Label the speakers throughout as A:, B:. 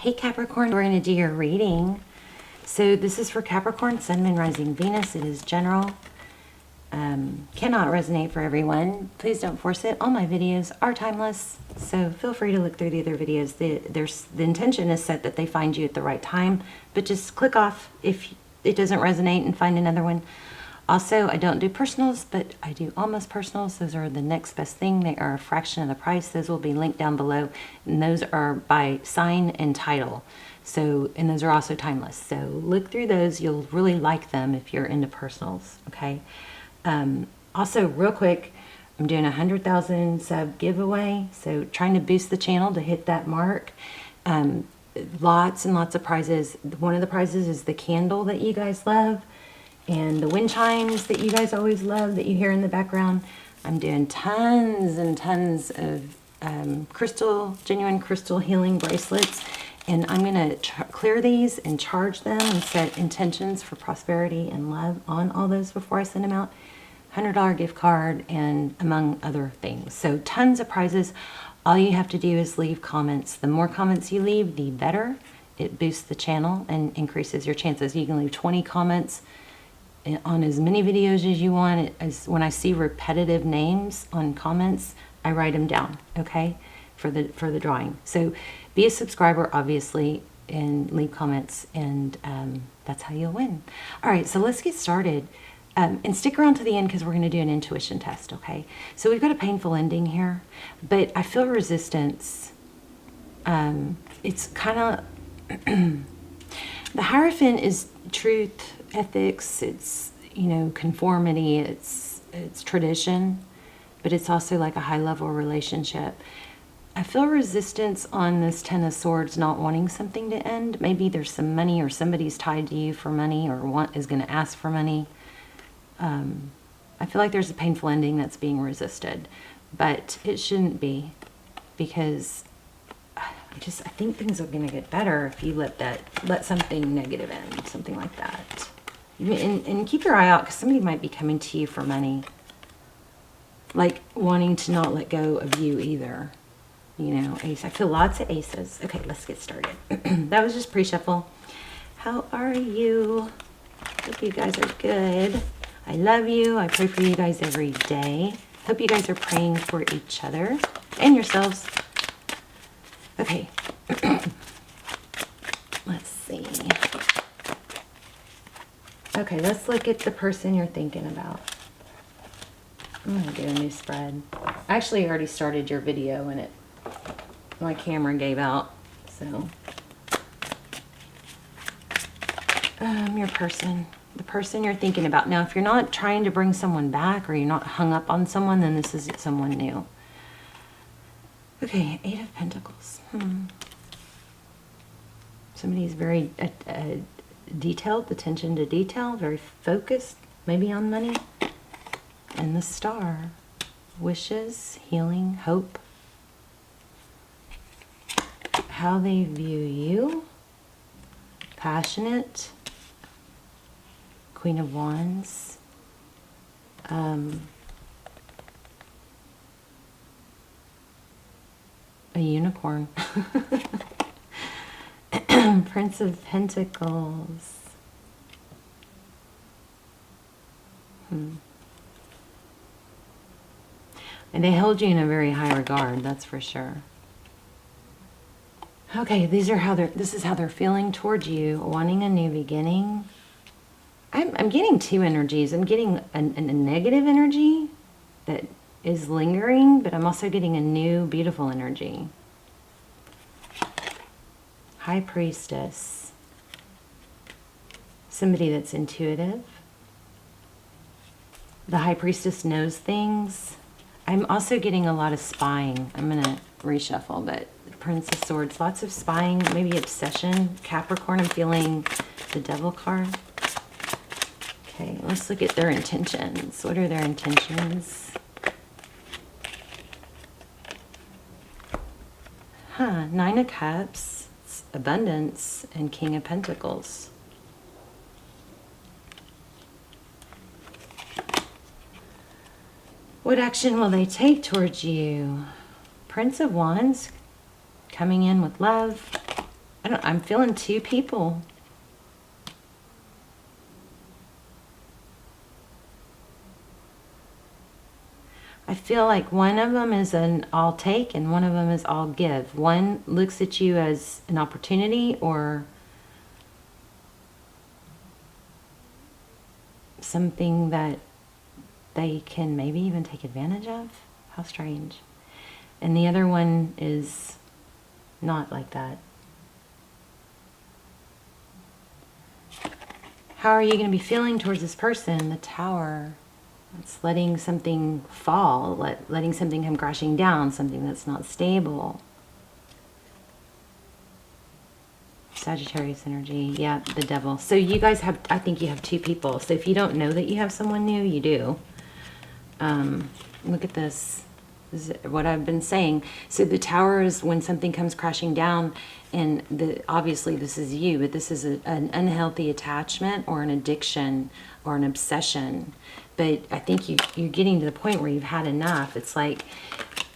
A: Hey Capricorn, we're going to do your reading. So this is for Capricorn, Sun, Moon, Rising, Venus. It is general. Cannot resonate for everyone. Please don't force it. All my videos are timeless, so feel free to look through the other videos. The intention is set that they find you at the right time, but just click off if it doesn't resonate and find another one. Also, I don't do personals, but I do almost personals. Those are the next best thing. They are a fraction of the price. Those will be linked down below, and those are by sign and title. So, and those are also timeless. So look through those. You'll really like them if you're into personals, okay? Also, real quick, I'm doing a 100,000 sub giveaway. So trying to boost the channel to hit that mark. Lots and lots of prizes. One of the prizes is the candle that you guys love, and the wind chimes that you guys always love that you hear in the background. I'm doing tons and tons of genuine crystal healing bracelets, and I'm going to clear these and charge them and set intentions for prosperity and love on all those before I send them out. $100 gift card, and among other things. So tons of prizes. All you have to do is leave comments. The more comments you leave, the better. It boosts the channel and increases your chances. You can leave 20 comments on as many videos as you want. As when I see repetitive names on comments, I write them down, okay, for the drawing. So be a subscriber, obviously, and leave comments, and that's how you'll win. All right, so let's get started. And stick around to the end because we're going to do an intuition test, okay? So we've got a painful ending here, but I feel resistance. It's kind of... the Hierophant is truth, ethics, it's, you know, conformity, it's tradition, but it's also like a high-level relationship. I feel resistance on this Ten of Swords, not wanting something to end. Maybe there's some money, or somebody's tied to you for money, or is going to ask for money. I feel like there's a painful ending that's being resisted, but it shouldn't be, because I think things are going to get better if you let something negative in, something like that. And keep your eye out, because somebody might be coming to you for money, like wanting to not let go of you either. You know, ace. I feel lots of aces. Okay, let's get started. That was just pre-shuffle. How are you? Hope you guys are good. I love you. I pray for you guys every day. Hope you guys are praying for each other and yourselves. Okay. Let's see. Okay, let's look at the person you're thinking about. I'm going to do a new spread. I actually already started your video and my camera gave out. So, your person. The person you're thinking about. Now, if you're not trying to bring someone back, or you're not hung up on someone, then this is someone new. Okay, Eight of Pentacles. Somebody's very detailed, attention to detail, very focused, maybe on money. And the Star. Wishes, healing, hope. How they view you. Passionate. Queen of Wands, a unicorn, Prince of Pentacles, and they held you in a very high regard, that's for sure. Okay, this is how they're feeling towards you, wanting a new beginning. I'm getting two energies. I'm getting a negative energy that is lingering, but I'm also getting a new, beautiful energy. High Priestess. Somebody that's intuitive. The High Priestess knows things. I'm also getting a lot of spying. I'm going to reshuffle, but Prince of Swords, lots of spying, maybe obsession. Capricorn, I'm feeling the Devil card. Okay, let's look at their intentions. What are their intentions? Nine of Cups, abundance, and King of Pentacles. What action will they take towards you? Prince of Wands, coming in with love. I'm feeling two people. I feel like one of them is an all take and one of them is all give. One looks at you as an opportunity or something that they can maybe even take advantage of. How strange. And the other one is not like that. How are you going to be feeling towards this person? The Tower. It's letting something fall, letting something come crashing down, something that's not stable. Sagittarius energy. Yeah, the Devil. So you guys have, I think you have two people. So if you don't know that you have someone new, you do. Look at this. This is what I've been saying. So the Tower is when something comes crashing down, and obviously this is you, but this is an unhealthy attachment or an addiction or an obsession. But I think you're getting to the point where you've had enough. It's like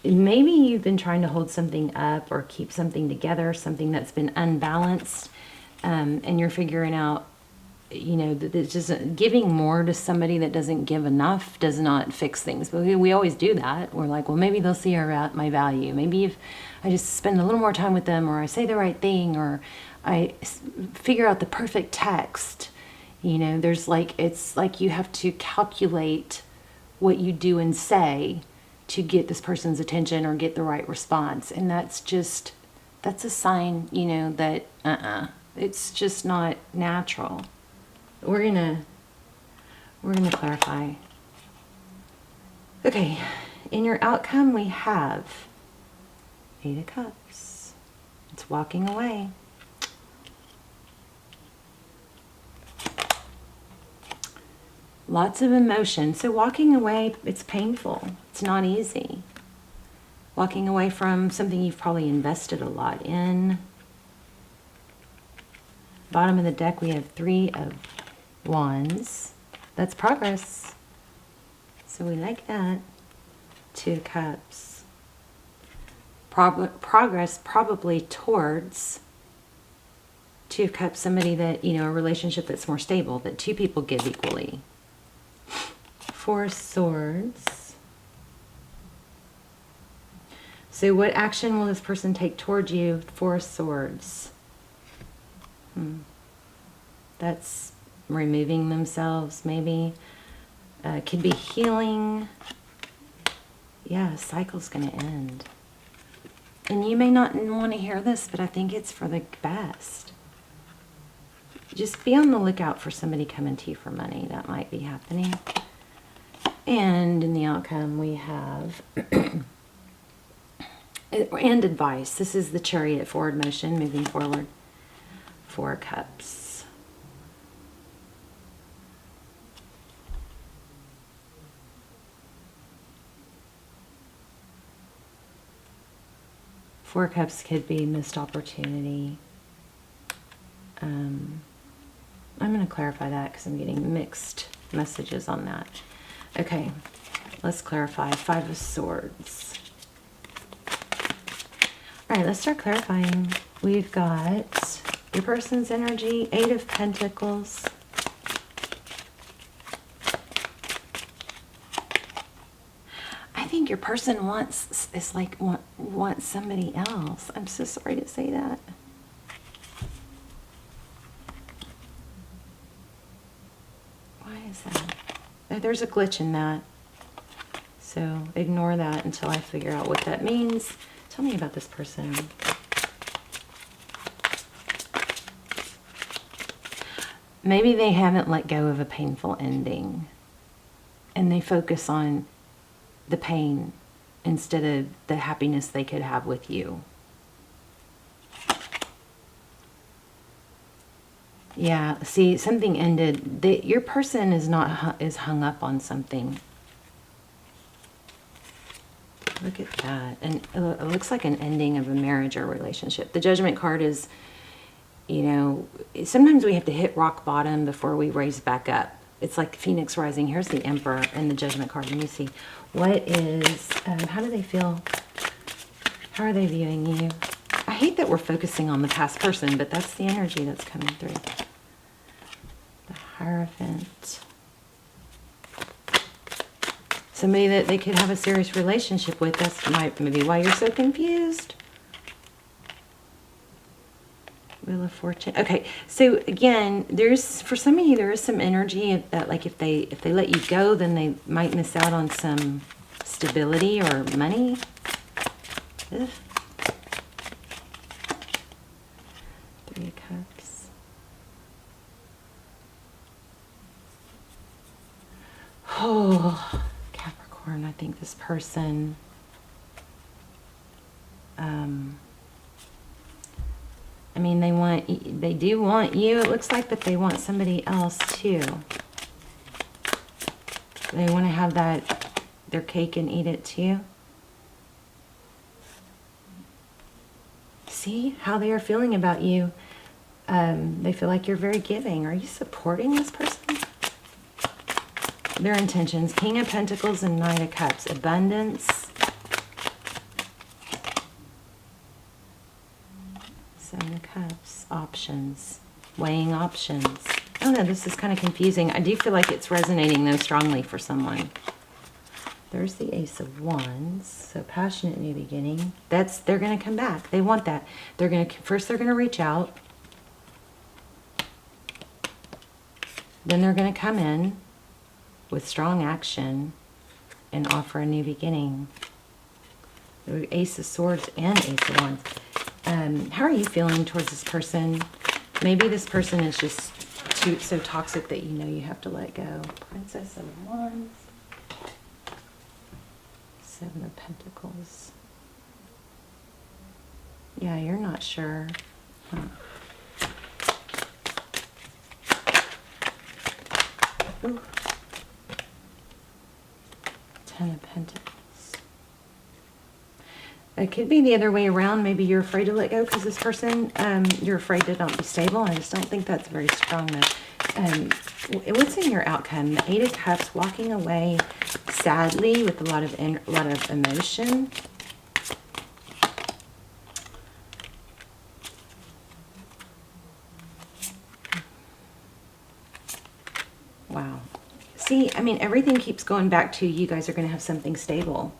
A: maybe you've been trying to hold something up or keep something together, something that's been unbalanced, and you're figuring out, you know, that it's just giving more to somebody that doesn't give enough does not fix things. But we always do that. We're like, well, maybe they'll see my value. Maybe if I just spend a little more time with them, or I say the right thing, or I figure out the perfect text. You know, there's like, it's like you have to calculate what you do and say to get this person's attention or get the right response. And that's a sign, you know, that it's just not natural. We're gonna clarify. Okay, in your outcome we have 8 of Cups. It's walking away. Lots of emotion. So walking away, it's painful. It's not easy. Walking away from something you've probably invested a lot in. Bottom of the deck, we have 3 of Wands. That's progress. So we like that. 2 of Cups. Progress probably towards 2 of Cups, somebody that, you know, a relationship that's more stable, that 2 people give equally. 4 of Swords. So what action will this person take toward you? 4 of Swords. That's removing themselves, maybe. Could be healing. Yeah, cycle's going to end. And you may not want to hear this, but I think it's for the best. Just be on the lookout for somebody coming to you for money. That might be happening. And in the outcome we have and advice. This is the Chariot, forward motion, moving forward. 4 Cups. Four Cups could be missed opportunity. I'm going to clarify that because I'm getting mixed messages on that. Okay, let's clarify. 5 of Swords. All right, let's start clarifying. We've got your person's energy, 8 of Pentacles. I think your person wants somebody else. I'm so sorry to say that. Why is that? There's a glitch in that. So ignore that until I figure out what that means. Tell me about this person. Maybe they haven't let go of a painful ending and they focus on the pain instead of the happiness they could have with you. Yeah, see, something ended. Your person is hung up on something. Look at that. And it looks like an ending of a marriage or relationship. The Judgment card is, you know, sometimes we have to hit rock bottom before we raise back up. It's like Phoenix rising. Here's the Emperor and the Judgment card. Let me see. What is, how do they feel? How are they viewing you? I hate that we're focusing on the past person, but that's the energy that's coming through. The Hierophant. Somebody that they could have a serious relationship with. That's maybe why you're so confused. Wheel of Fortune. Okay, so again, for some of you, there is some energy that, like, if they let you go, then they might miss out on some stability or money. Ugh. Three of Cups. Oh, Capricorn, I think this person, I mean, they do want you, it looks like, but they want somebody else too. They want to have their cake and eat it too. See how they are feeling about you. They feel like you're very giving. Are you supporting this person? Their intentions. King of Pentacles and Knight of Cups. Abundance. Seven of Cups. Options. Weighing options. I don't know, this is kind of confusing. I do feel like it's resonating though strongly for someone. There's the Ace of Wands. So passionate new beginning. They're going to come back. They want that. First they're going to reach out. Then they're going to come in with strong action and offer a new beginning. Ace of Swords and Ace of Wands. How are you feeling towards this person? Maybe this person is just so toxic that you know you have to let go. Princess of Wands. Seven of Pentacles. Yeah, you're not sure. Huh. Ooh. Ten of Pentacles. It could be the other way around. Maybe you're afraid to let go because this person, you're afraid to not be stable. I just don't think that's very strong though. What's in your outcome? The Eight of Cups, walking away sadly with a lot of emotion. Wow. See, I mean, everything keeps going back to you guys are going to have something stable.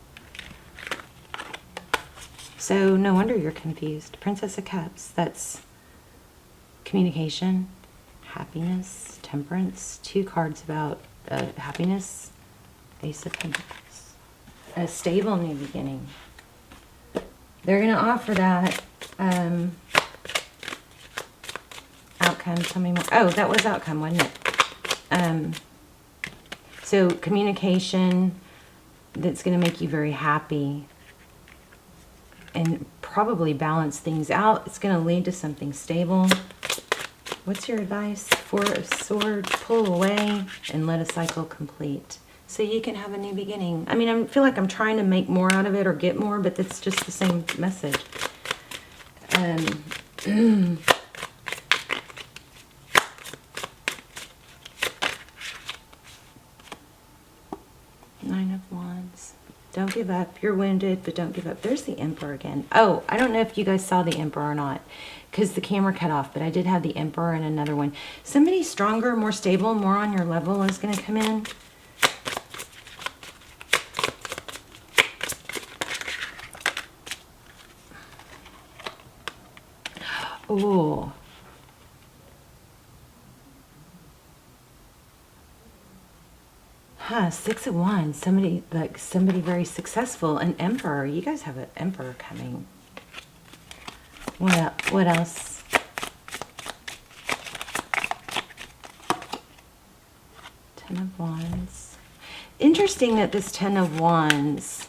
A: So no wonder you're confused. Princess of Cups, that's communication, happiness, temperance. Two cards about happiness. Ace of Pentacles. A stable new beginning. They're going to offer that outcome. Tell me more. Oh, that was outcome, wasn't it? So communication that's going to make you very happy and probably balance things out. It's going to lead to something stable. What's your advice? Four of Swords, pull away and let a cycle complete. So you can have a new beginning. I mean, I feel like I'm trying to make more out of it or get more, but it's just the same message. Nine of Wands. Don't give up. You're wounded, but don't give up. There's the Emperor again. Oh, I don't know if you guys saw the Emperor or not because the camera cut off, but I did have the Emperor and another one. Somebody stronger, more stable, more on your level is going to come in. Oh. Huh, Six of Wands. Somebody very successful. An Emperor. You guys have an Emperor coming. What else? Ten of Wands. Interesting that this Ten of Wands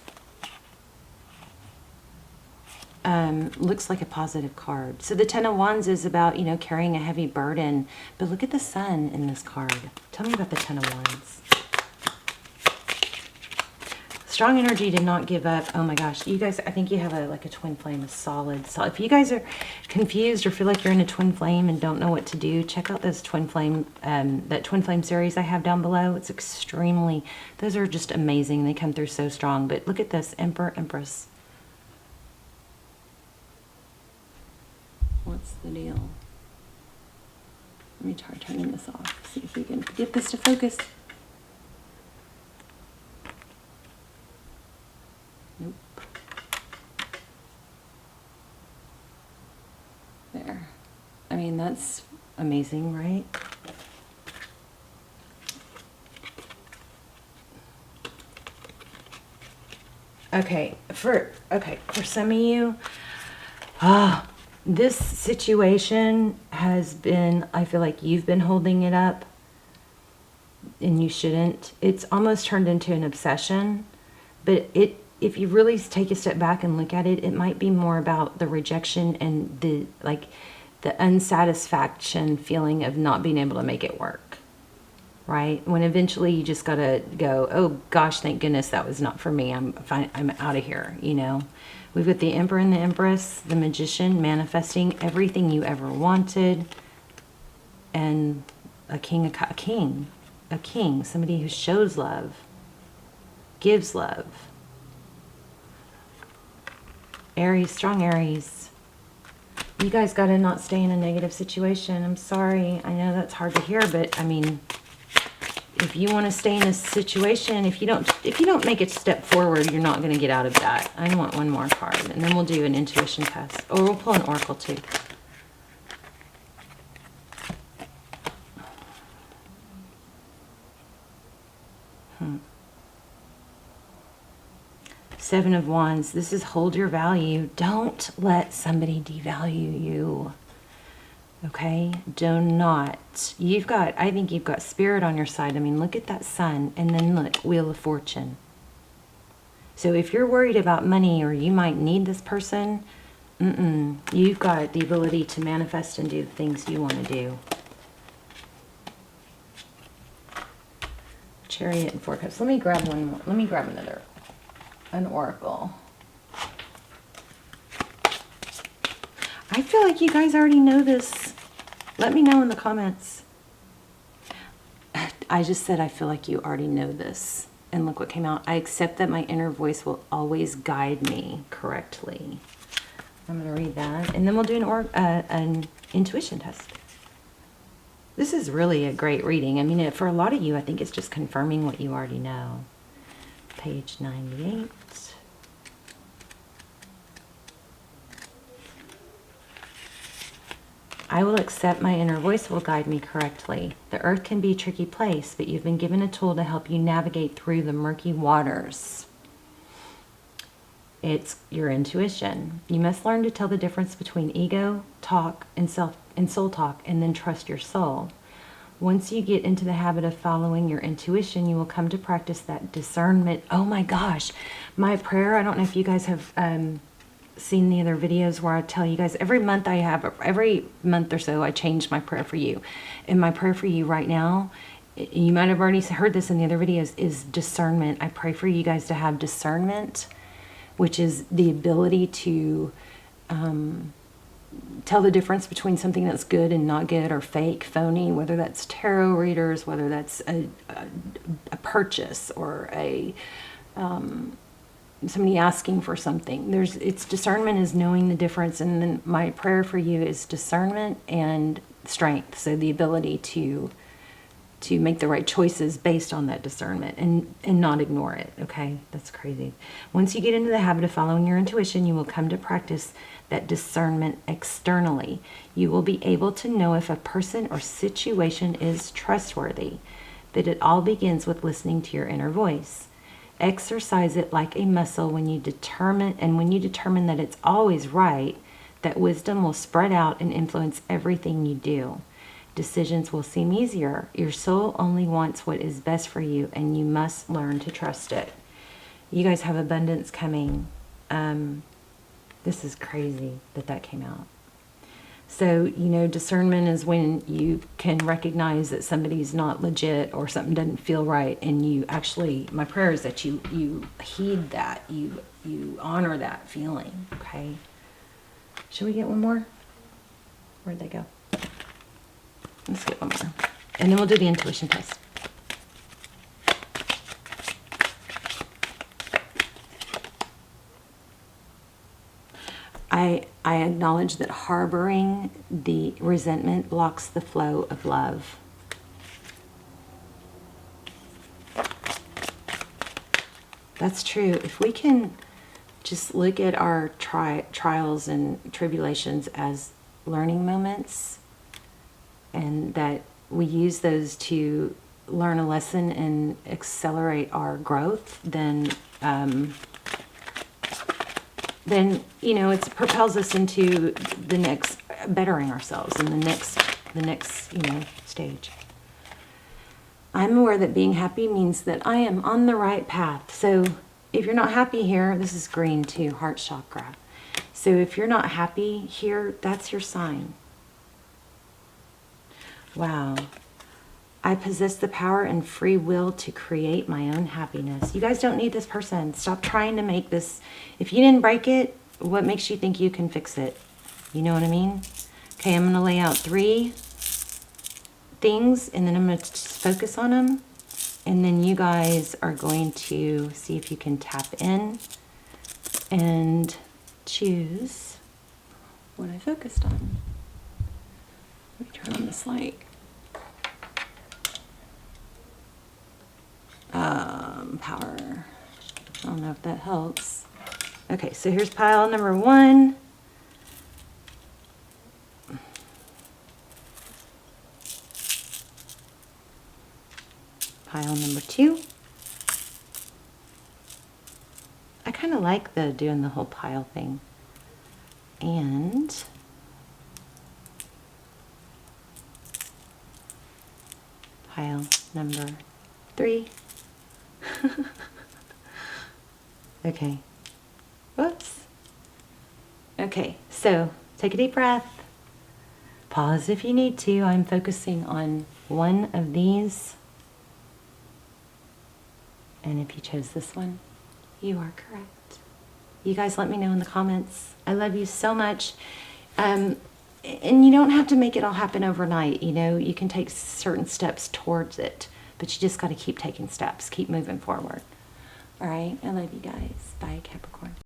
A: looks like a positive card. So the Ten of Wands is about, you know, carrying a heavy burden. But look at the Sun in this card. Tell me about the Ten of Wands. Strong energy did not give up. Oh my gosh, you guys, I think you have a twin flame, a solid. So if you guys are confused or feel like you're in a twin flame and don't know what to do, check out this twin flame, that twin flame series I have down below. It's extremely, those are just amazing. They come through so strong. But look at this, Emperor, Empress. What's the deal? Let me try turning this off. See if we can get this to focus. Nope. There. I mean, that's amazing, right? Okay, for some of you, this situation has been, I feel like you've been holding it up and you shouldn't. It's almost turned into an obsession, but if you really take a step back and look at it, it might be more about the rejection and the unsatisfaction feeling of not being able to make it work, right? When eventually you just gotta go, oh gosh, thank goodness that was not for me. I'm fine. I'm out of here, you know? We've got the Emperor and the Empress, the Magician, manifesting everything you ever wanted, and a king, somebody who shows love, gives love. Aries, strong Aries. You guys got to not stay in a negative situation. I'm sorry. I know that's hard to hear, but I mean, if you want to stay in a situation, if you don't make a step forward, you're not going to get out of that. I want one more card, and then we'll do an intuition test. Or we'll pull an oracle too. Seven of Wands. This is hold your value. Don't let somebody devalue you. Okay? Do not. I think you've got spirit on your side. I mean, look at that sun. And then look, Wheel of Fortune. So if you're worried about money or you might need this person, you've got the ability to manifest and do the things you want to do. Chariot and Four Cups. Let me grab one more. Let me grab an oracle. I feel like you guys already know this. Let me know in the comments. I just said I feel like you already know this. And look what came out. I accept that my inner voice will always guide me correctly. I'm going to read that. And then we'll do an intuition test. This is really a great reading. I mean, for a lot of you, I think it's just confirming what you already know. Page 98. I will accept my inner voice will guide me correctly. The earth can be a tricky place, but you've been given a tool to help you navigate through the murky waters. It's your intuition. You must learn to tell the difference between ego talk and soul talk, and then trust your soul. Once you get into the habit of following your intuition, you will come to practice that discernment. Oh my gosh, my prayer, I don't know if you guys have seen the other videos where I tell you guys every month or so I change my prayer for you. And my prayer for you right now, you might have already heard this in the other videos, is discernment. I pray for you guys to have discernment, which is the ability to tell the difference between something that's good and not good, or fake, phony, whether that's tarot readers, whether that's a purchase, or somebody asking for something. It's discernment is knowing the difference. And then my prayer for you is discernment and strength. So the ability to make the right choices based on that discernment and not ignore it. Okay, that's crazy. Once you get into the habit of following your intuition, you will come to practice that discernment externally. You will be able to know if a person or situation is trustworthy. But it all begins with listening to your inner voice. Exercise it like a muscle when you determine that it's always right, that wisdom will spread out and influence everything you do. Decisions will seem easier. Your soul only wants what is best for you, and you must learn to trust it. You guys have abundance coming. This is crazy that came out. So, discernment is when you can recognize that somebody's not legit or something doesn't feel right, and you actually, my prayer is that you heed that, you honor that feeling, okay? Should we get one more? Where'd they go? Let's get one more. And then we'll do the intuition test. I I acknowledge that harboring the resentment blocks the flow of love. That's true. If we can just look at our trials and tribulations as learning moments, and that we use those to learn a lesson and accelerate our growth, then you know, it propels us into the next, bettering ourselves in the next you know, stage. I'm aware that being happy means that I am on the right path. So if you're not happy here, this is green too, heart chakra. So if you're not happy here, that's your sign. Wow. I possess the power and free will to create my own happiness. You guys don't need this person. Stop trying to make this. If you didn't break it, what makes you think you can fix it? You know what I mean? Okay, I'm going to lay out 3 things, and then I'm going to focus on them. And then you guys are going to see if you can tap in and choose what I focused on. Let me turn on this light. Power. I don't know if that helps. Okay, so here's pile number 1. Pile number 2. I kind of like doing the whole pile thing. And pile number 3. Okay. Whoops. Okay, so take a deep breath. Pause if you need to. I'm focusing on one of these. And if you chose this one, you are correct. You guys let me know in the comments. I love you so much. And you don't have to make it all happen overnight. You know, you can take certain steps towards it, but you just got to keep taking steps, keep moving forward. All right, I love you guys. Bye, Capricorn.